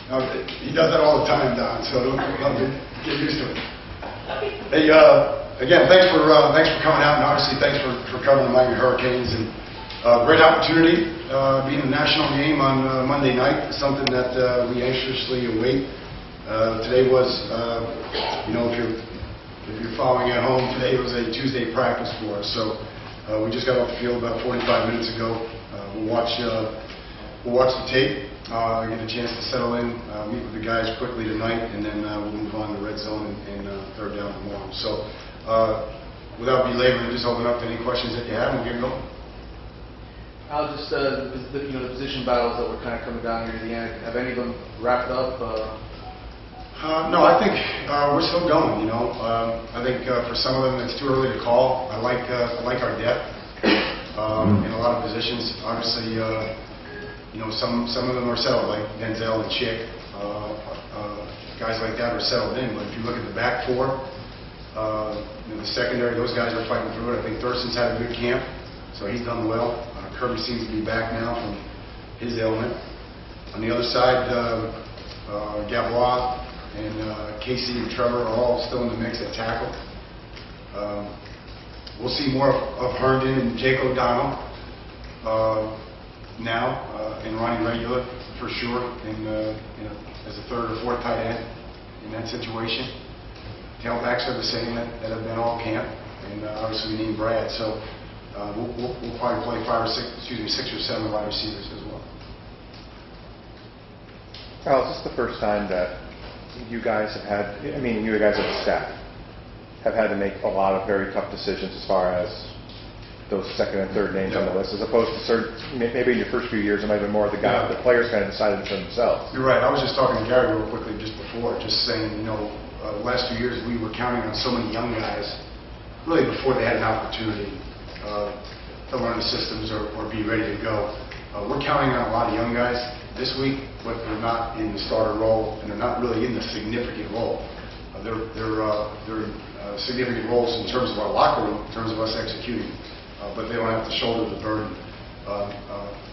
No, he does that all the time, Don, so don't get used to it. Hey, again, thanks for coming out, and obviously thanks for covering the Miami Hurricanes. And great opportunity being the national game on Monday night, something that we anxiously await. Today was, if you're following at home, today was a Tuesday practice for us. So we just got off the field about 45 minutes ago. We'll watch the tape. Get a chance to settle in, meet with the guys quickly tonight, and then we'll move on to red zone and third down tomorrow. So, without belaboring, just open up to any questions that you have, and we'll get going. Al, just the position battles that were kind of coming down here at the end. Have any of them wrapped up? No, I think we're still going. I think for some of them it's too early to call. I like our depth in a lot of positions. Obviously. Some of them are settled, like Denzel and Chick. Guys like that are settled in. But if you look at the back four, the secondary, those guys are fighting through it. I think Thurston's had a good camp, so he's done well. Kirby seems to be back now from his ailment. On the other side, Gavois and Casey and Trevor are all still in the mix at tackle. We'll see more of Herndon and Jake O'Donnell now, and Ronnie Regula for sure, as a third or fourth tight end in that situation. Tailbacks are the same that have been all camp, and obviously we need Brad. So we'll probably play 6 or 7 wide receivers as well. Al, is this the first time that you guys have had, you guys as a staff, have had to make a lot of very tough decisions as far as those second and third names on the list, as opposed to maybe in your first few years, it might have been more of the guy, the players kind of decided for themselves. You're right. I was just talking to Gary real quickly just before, just saying, the last 2 years we were counting on so many young guys, really before they had an opportunity to learn the systems or be ready to go. We're counting on a lot of young guys this week, but they're not in the starter role, and they're not really in the significant role. They're significant roles in terms of our locker room, in terms of us executing. But they don't have to shoulder the burden.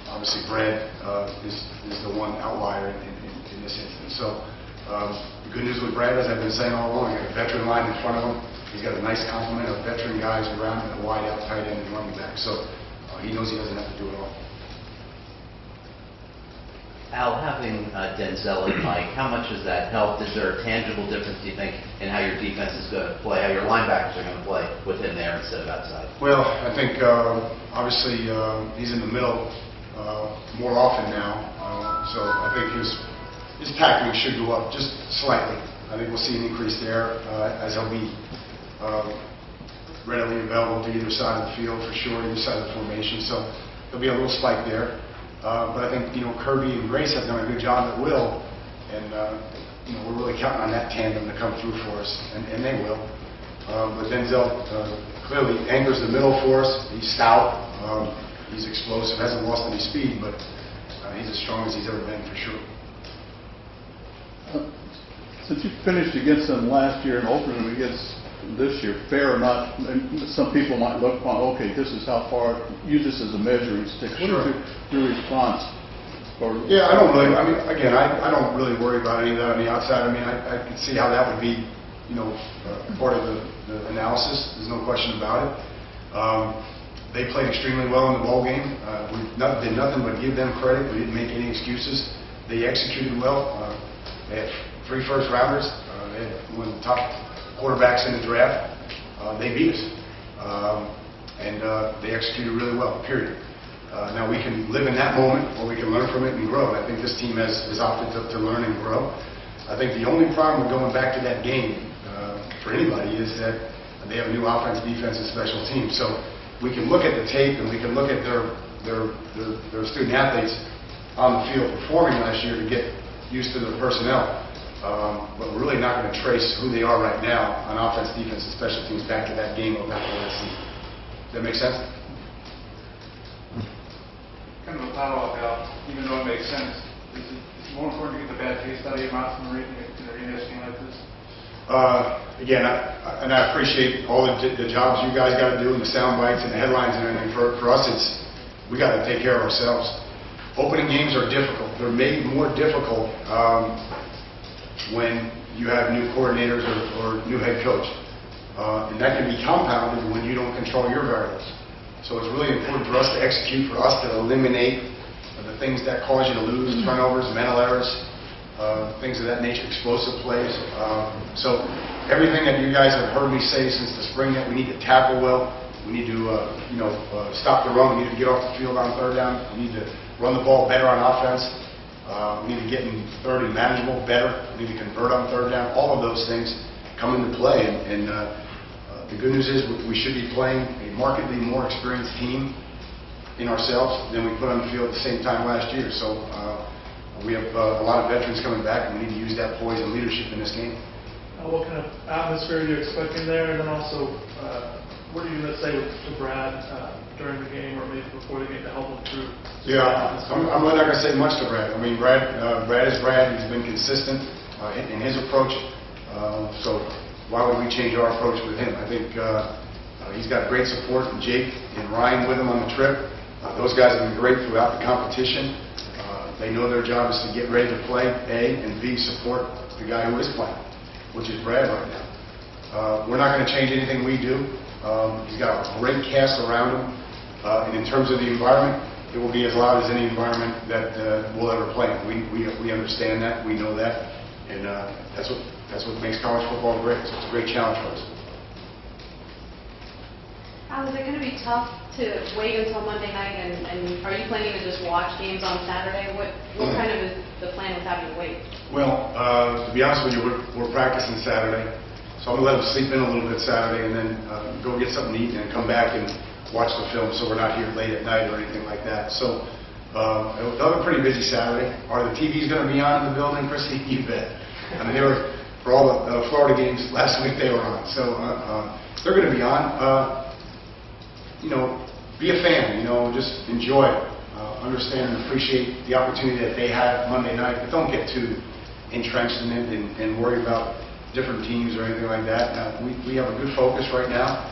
Obviously, Brad is the one outlier in this instance. So the good news with Brad, as I've been saying all along, he's got a veteran line in front of him. He's got a nice complement of veteran guys around him, a wide out tight end and running back. So he knows he doesn't have to do it all. Al, having Denzel and Mike, how much has that helped? Is there a tangible difference, do you think, in how your defense is going to play, how your linebackers are going to play within there instead of outside? Well, I think obviously he's in the middle more often now, so I think his tackling should go up just slightly. I think we'll see an increase there as he'll be readily available to either side of the field for sure, either side of the formation. So there'll be a little spike there. But I think Kirby and Grace have done a good job at will, and we're really counting on that tandem to come through for us, and they will. But Denzel clearly anchors the middle for us. He's stout, he's explosive, hasn't lost any speed, but he's as strong as he's ever been for sure. Since you finished against them last year and opened against this year, fair or not, some people might look upon, okay, this is how far, use this as a measuring stick. Sure. What is your response? Yeah, I don't really, again, I don't really worry about any of that on the outside. I can see how that would be, part of the analysis. There's no question about it. They played extremely well in the bowl game. We did nothing but give them credit. We didn't make any excuses. They executed well. They had 3 first rounders. They had one of the top quarterbacks in the draft. They beat us, and they executed really well, period. Now we can live in that moment, or we can learn from it and grow. I think this team has opted to learn and grow. I think the only problem with going back to that game for anybody is that they have a new offense, defense, and special teams. So we can look at the tape and we can look at their student athletes on the field performing last year to get used to their personnel. But we're really not going to trace who they are right now on offense, defense, and special teams back to that game or back to last season. Does that make sense? Kind of a follow-up, Al, even though it makes sense, is it more important to get the bad taste out of your mouth in an arena like this? Again, I appreciate all the jobs you guys got to do and the sound bites and the headlines and everything. For us, we got to take care of ourselves. Opening games are difficult. They're made more difficult when you have new coordinators or new head coach. And that can be compounded when you don't control your variables. So it's really important for us to execute, for us to eliminate the things that cause you to lose, turnovers, mental errors, things of that nature, explosive plays. So everything that you guys have heard me say since the spring, that we need to tackle well, we need to stop the run, we need to get off the field on third down, we need to run the ball better on offense, we need to get in third and manageable better, we need to convert on third down. All of those things come into play, and the good news is we should be playing a markedly more experienced team in ourselves than we put on the field at the same time last year. So we have a lot of veterans coming back, and we need to use that poise and leadership in this game. What kind of atmosphere are you expecting there? And then also, what are you going to say to Brad during the game or maybe before the game to help him through? Yeah, I'm really not going to say much to Brad. I mean, Brad is Brad. He's been consistent in his approach. So why would we change our approach with him? I think he's got great support from Jake and Ryan with him on the trip. Those guys have been great throughout the competition. They know their job is to get ready to play, A, and B, support the guy who is playing, which is Brad right now. We're not going to change anything we do. He's got a great cast around him. And in terms of the environment, it will be as loud as any environment that we'll ever play in. We understand that. We know that. And that's what makes college football great. So it's a great challenge for us. Al, is it going to be tough to wait until Monday night, and are you planning to just watch games on Saturday? What kind of is the plan with having to wait? Well, to be honest with you, we're practicing Saturday, so I'm going to let them sleep in a little bit Saturday and then go get something to eat and come back and watch the film, so we're not here late at night or anything like that. So it'll be a pretty busy Saturday. Are the TVs going to be on in the building, Chrissy? You bet. I mean, they were, for all the Florida games last week, they were on. So they're going to be on. Be a fan, just enjoy it. Understand and appreciate the opportunity that they have Monday night, but don't get too entrenched in it and worry about different teams or anything like that. We have a good focus right now,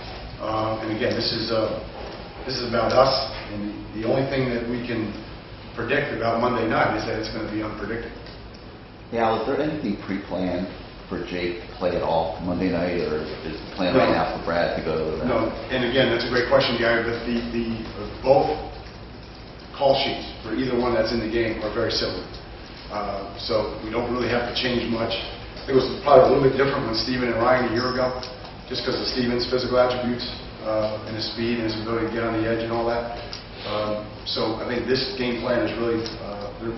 and again, this is about us, and the only thing that we can predict about Monday night is that it's going to be unpredictable. Yeah, is there anything pre-planned for Jake to play at all Monday night, or is the plan right now for Brad to go to the... No, and again, that's a great question, Gary, but both call sheets for either one that's in the game are very similar. So we don't really have to change much. It was probably a little bit different when Steven and Ryan a year ago, just because of Steven's physical attributes and his speed and his ability to get on the edge and all that. So I think this game plan is really,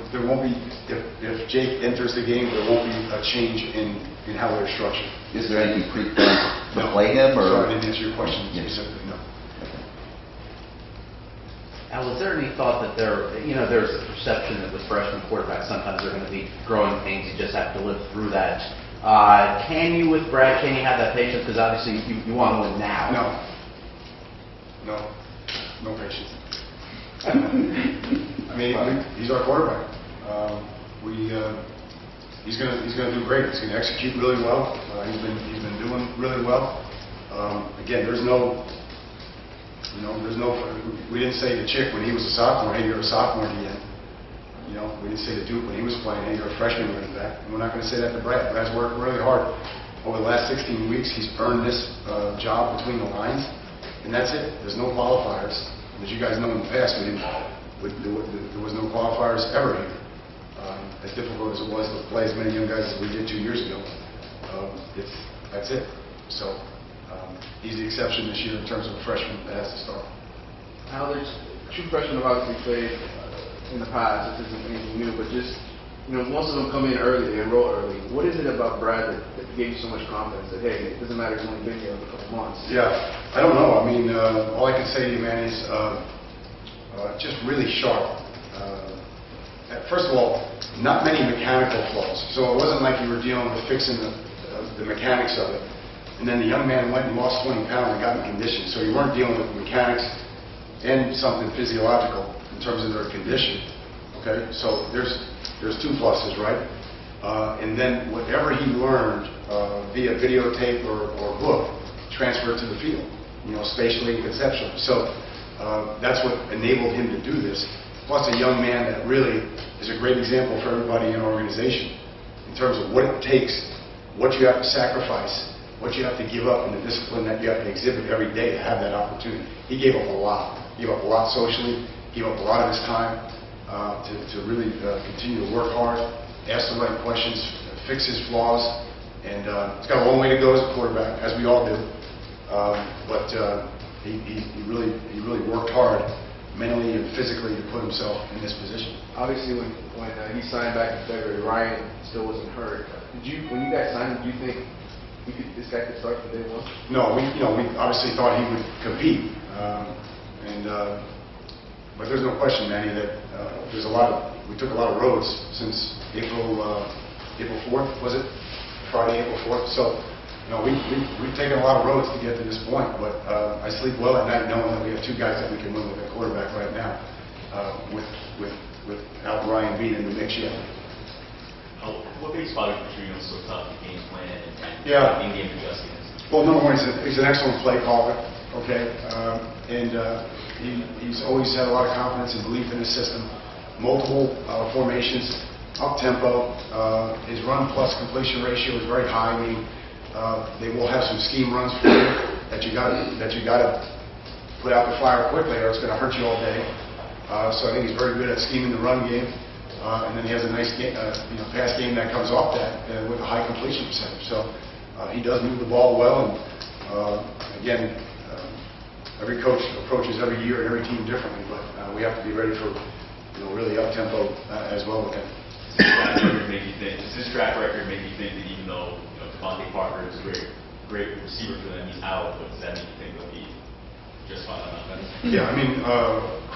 there won't be, if Jake enters the game, there won't be a change in how they're structured. Is there anything pre-planned to No. play him? Or? Sorry, I didn't answer your question Yeah. specifically, no. Al, is there any thought that there's a perception that with freshman quarterbacks, sometimes they're going to be growing pains, you just have to live through that. Can you, with Brad, can you have that patience? Because obviously you want to win now. No patience. I mean, he's our quarterback. He's going to do great. He's going to execute really well. He's been doing really well. Again, we didn't say to Chick when he was a sophomore, hey, you're a sophomore again. We didn't say to Duke when he was playing, hey, you're a freshman running back. And we're not going to say that to Brad. Brad's worked really hard. Over the last 16 weeks, he's earned this job between the lines, and that's it. There's no qualifiers. As you guys know, in the past, there was no qualifiers ever here. As difficult as it was to play as many young guys as we did 2 years ago, that's it. So he's the exception this year in terms of a freshman that has to start. Now, there's true freshmen have obviously played in the past. This isn't anything new, but just, most of them come in early, they enroll early. What is it about Brad that gave you so much confidence that, hey, it doesn't matter, he's only been here a couple months? Yeah, I don't know. I mean, all I can say to you, man, is just really sharp. First of all, not many mechanical flaws. So it wasn't like you were dealing with fixing the mechanics of it. And then the young man went and lost 20 pounds and got in condition. So you weren't dealing with mechanics and something physiological in terms of their condition. Okay, so there's two pluses, right? And then whatever he learned via videotape or book, transferred to the field, spatially and conceptually. So That's what enabled him to do this. Plus a young man that really is a great example for everybody in our organization in terms of what it takes, what you have to sacrifice, what you have to give up, and the discipline that you have to exhibit every day to have that opportunity. He gave up a lot. He gave up a lot socially. He gave up a lot of his time to really continue to work hard, ask the right questions, fix his flaws, and he's got a long way to go as a quarterback, as we all do. But he really worked hard mentally and physically to put himself in this position. Obviously, when he signed back in February, Ryan still wasn't hurt. When you guys signed him, do you think this guy could start from day one? No, we obviously thought he would compete, but there's no question, Manny, that we took a lot of roads since April 4th, was it? Friday, April 4th. So, we've taken a lot of roads to get to this point, but I sleep well at night knowing that we have two guys that we can win with at quarterback right now, without Ryan being in the mix yet. What makes Bobby Petrino so tough to game plan and Yeah. in-game adjustments? Well, number one, he's an excellent play caller, okay? He's always had a lot of confidence and belief in his system. Multiple formations, up-tempo. His run plus completion ratio is very high. I mean, they will have some scheme runs for you that you got to put out the fire quickly or it's going to hurt you all day. So I think he's very good at scheming the run game. And then he has a nice pass game that comes off that with a high completion percentage. So he does move the ball well. And again, every coach approaches every year and every team differently, but we have to be ready for really up tempo as well with him. Does this track record make you think that even though Devontae Parker is a great receiver for them, he's out, but does that make you think they'll be just fine on offense? Yeah, I mean,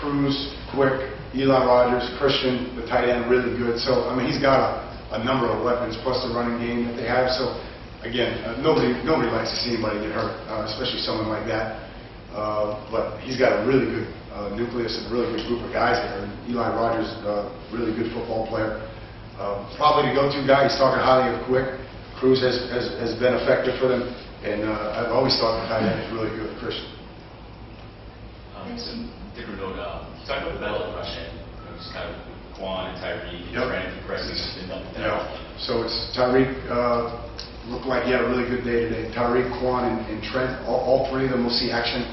Cruz, Quick, Eli Rogers, Christian, the tight end, really good. So, I mean, he's got a number of weapons plus the running game that they have. So, again, nobody likes to see anybody get hurt, especially someone like that. But he's got a really good nucleus and a really good group of guys there. And Eli Rogers, really good football player. Probably the go-to guy. He's talking highly of Quick. Cruz has been effective for them, and I've always thought the tight end is really good, Christian. Some different note. You talked about the battle of rush end, just kind of Quan and Tyreek, Yep. Brandon pressing and up and down. Yeah. So it's Tyreek. Looked like he had a really good day today. Tyreek, Quan, and Trent. All three of them will see action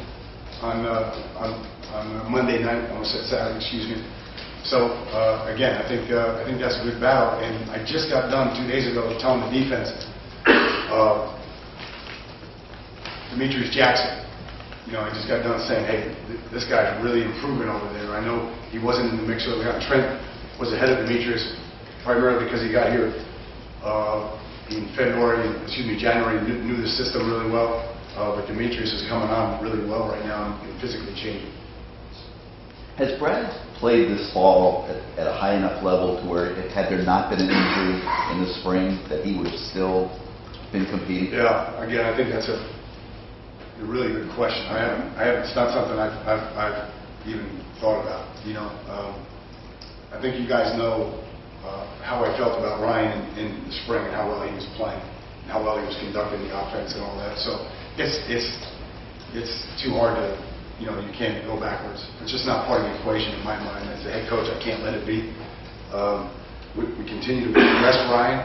on Monday night. I almost said Saturday. Excuse me. So again, I think that's a good battle. And I just got done 2 days ago telling the defense, Demetrius Jackson. I just got done saying, hey, this guy's really improving over there. I know he wasn't in the mix early on. Trent was ahead of Demetrius primarily because he got here in January, knew the system really well. But Demetrius is coming on really well right now and physically changing. Has Brad played this fall at a high enough level to where, had there not been an injury in the spring, that he would have still been competing? Yeah, again, I think that's a really good question. I haven't. It's not something I've even thought about. I think you guys know how I felt about Ryan in the spring and how well he was playing, and how well he was conducting the offense and all that. So it's too hard to. You can't go backwards. It's just not part of the equation in my mind. As a head coach, I can't let it be. We continue to progress Ryan.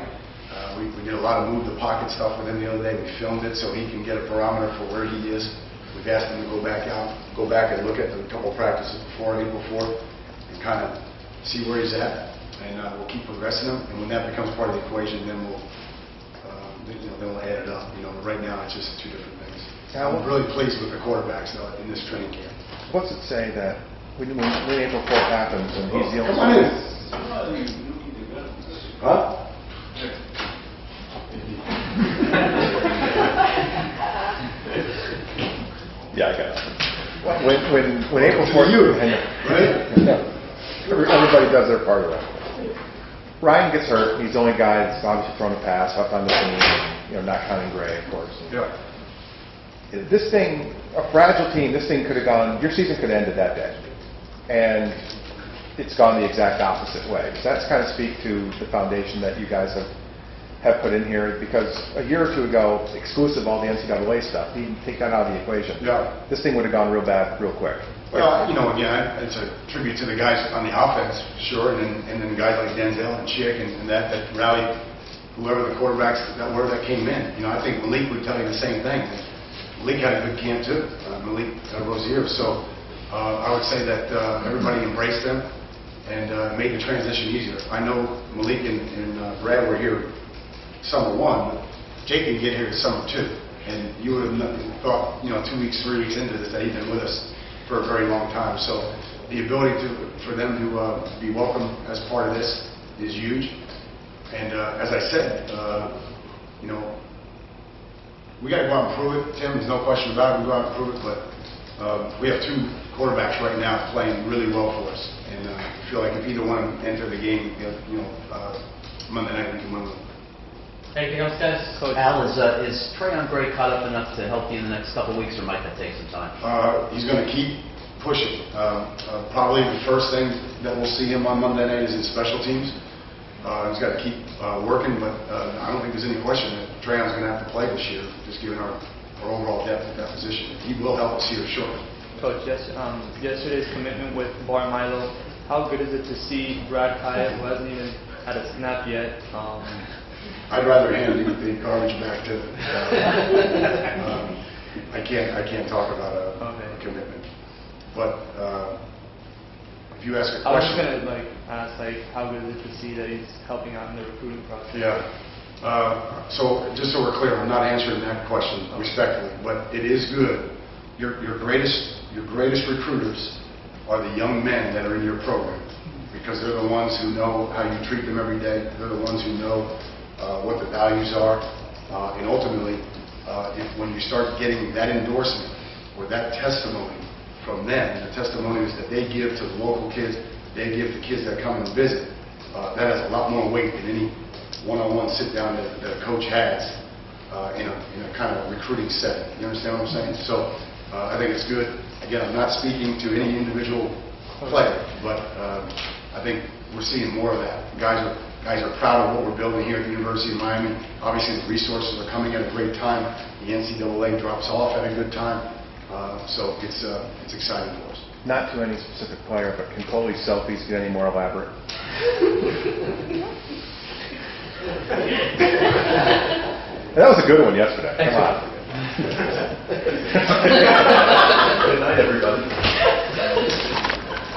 We did a lot of move the pocket stuff with him the other day. We filmed it so he can get a barometer for where he is. We've asked him to go back and look at the couple practices before April 4th and kind of see where he's at. And we'll keep progressing him. And when that becomes part of the equation, then we'll add it up. Right now it's just two different things. I'm really pleased with the quarterbacks though in this training camp. What's it say that when April 4th happens and he's the only Come on in. Huh? Yeah, I got it. When April 4th, Right? everybody does their part of that. Ryan gets hurt. He's the only guy that's obviously thrown a pass up on the team. Not counting Gray, of course. Yeah. This thing, a fragile team. This thing could have gone. Your season could have ended that day, and it's gone the exact opposite way. So that's kind of speak to the foundation that you guys have put in here, because a year or two ago, exclusive all the NCAA stuff, you can take that out of the equation. Yeah. This thing would have gone real bad real quick. Well, you know, again, it's a tribute to the guys on the offense, sure, and then guys like Denzel and Chick and that rallied whoever the quarterbacks that came in. You know, I think Malik would tell you the same thing. Malik had a good camp too, Malik Rozier. So I would say that everybody embraced them and made the transition easier. I know Malik and Brad were here summer one, but Jake didn't get here to summer two. And you would have thought, you know, 2 weeks, 3 weeks into this that he'd been with us for a very long time. So the ability for them to be welcome as part of this is huge. And as I said, you know, we got to go out and prove it, Tim. There's no question about it. We go out and prove it. But we have 2 quarterbacks right now playing really well for us. And I feel like if either one of them enter the game, you know, Monday night we can win them. Anything else, guys? Al, is Trayon Gray caught up enough to help you in the next couple of weeks, or might that take some time? He's going to keep pushing. Probably the first thing that we'll see him on Monday night is his special teams. He's got to keep working, but I don't think there's any question that Trayon's going to have to play this year, just given our overall depth at that position. He will help us here shortly. Coach, yesterday's commitment with Bar Milo, how good is it to see Brad Kaya, who hasn't even had a snap yet? I'd rather hand the garbage back to. I can't talk about a commitment, but if you ask a question, I was just gonna ask how good is it to see that he's helping out in the recruiting process? Yeah. So just so we're clear, I'm not answering that question respectfully, but it is good. Your greatest recruiters are the young men that are in your program, because they're the ones who know how you treat them every day. They're the ones who know what the values are, and ultimately, when you start getting that endorsement or that testimony from them, the testimonies that they give to the local kids, they give to kids that come and visit, that has a lot more weight than any one-on-one sit-down that a coach has in a kind of recruiting setting. You understand what I'm saying? So I think it's good. Again, I'm not speaking to any individual player, but I think we're seeing more of that. Guys are proud of what we're building here at the University of Miami. Obviously, the resources are coming at a great time. The NCAA drops off at a good time. So it's exciting for us. Not to any specific player, but can Coley's selfies get any more elaborate? That was a good one yesterday. Come on. Good night, everybody.